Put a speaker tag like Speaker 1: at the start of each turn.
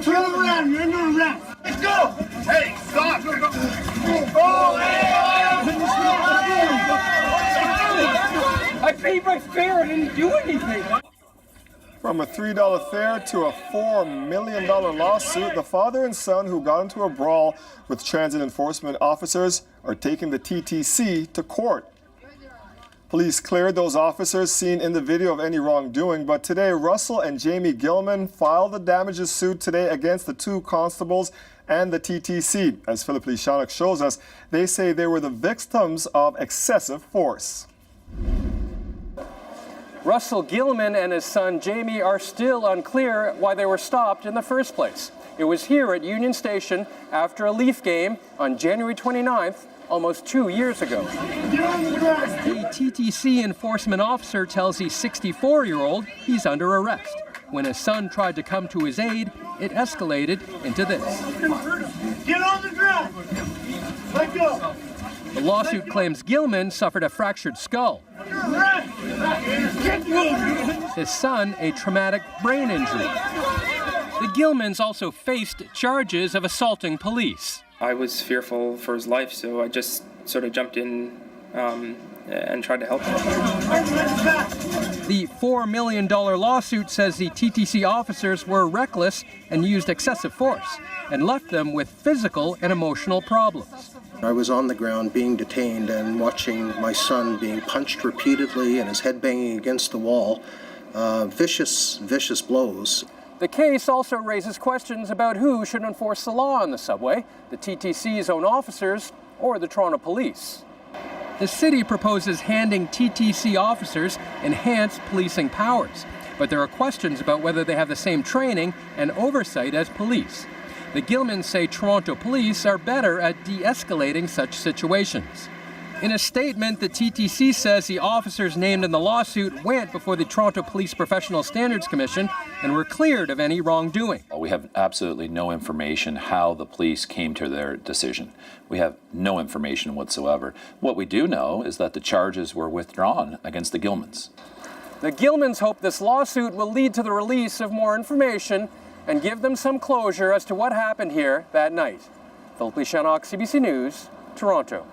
Speaker 1: Turn around, you're under arrest. Let's go! Hey, stop!
Speaker 2: I paid my fare, I didn't do anything.
Speaker 3: From a $3 fare to a $4 million lawsuit, the father and son who got into a brawl with transit enforcement officers are taking the TTC to court. Police cleared those officers seen in the video of any wrongdoing, but today Russell and Jamie Gilman filed a damages suit today against the two constables and the TTC. As Philip Lee-Shanok shows us, they say they were the victims of excessive force.
Speaker 2: Russell Gilman and his son Jamie are still unclear why they were stopped in the first place. It was here at Union Station after a Leaf game on January 29th, almost 2 years ago. The TTC enforcement officer tells the 64-year-old he's under arrest. When his son tried to come to his aid, it escalated into this.
Speaker 1: Get on the ground! Let go!
Speaker 2: The lawsuit claims Gilman suffered a fractured skull. His son, a traumatic brain injury. The Gilmans also faced charges of assaulting police.
Speaker 4: I was fearful for his life, so I just sort of jumped in and tried to help him.
Speaker 2: The $4 million lawsuit says the TTC officers were reckless and used excessive force and left them with physical and emotional problems.
Speaker 5: I was on the ground being detained and watching my son being punched repeatedly and his head banging against the wall. Vicious blows.
Speaker 2: The case also raises questions about who should enforce the law on the subway, the TTC's own officers or the Toronto Police. The city proposes handing TTC officers enhanced policing powers, but there are questions about whether they have the same training and oversight as police. The Gilmans say Toronto Police are better at de-escalating such situations. In a statement, the TTC says the officers named in the lawsuit went before the Toronto Police Professional Standards Commission and were cleared of any wrongdoing.
Speaker 6: We have absolutely no information how the police came to their decision. We have no information whatsoever. What we do know is that the charges were withdrawn against the Gilmans.
Speaker 2: The Gilmans hope this lawsuit will lead to the release of more information and give them some closure as to what happened here that night. Philip Lee-Shanok, CBC News, Toronto.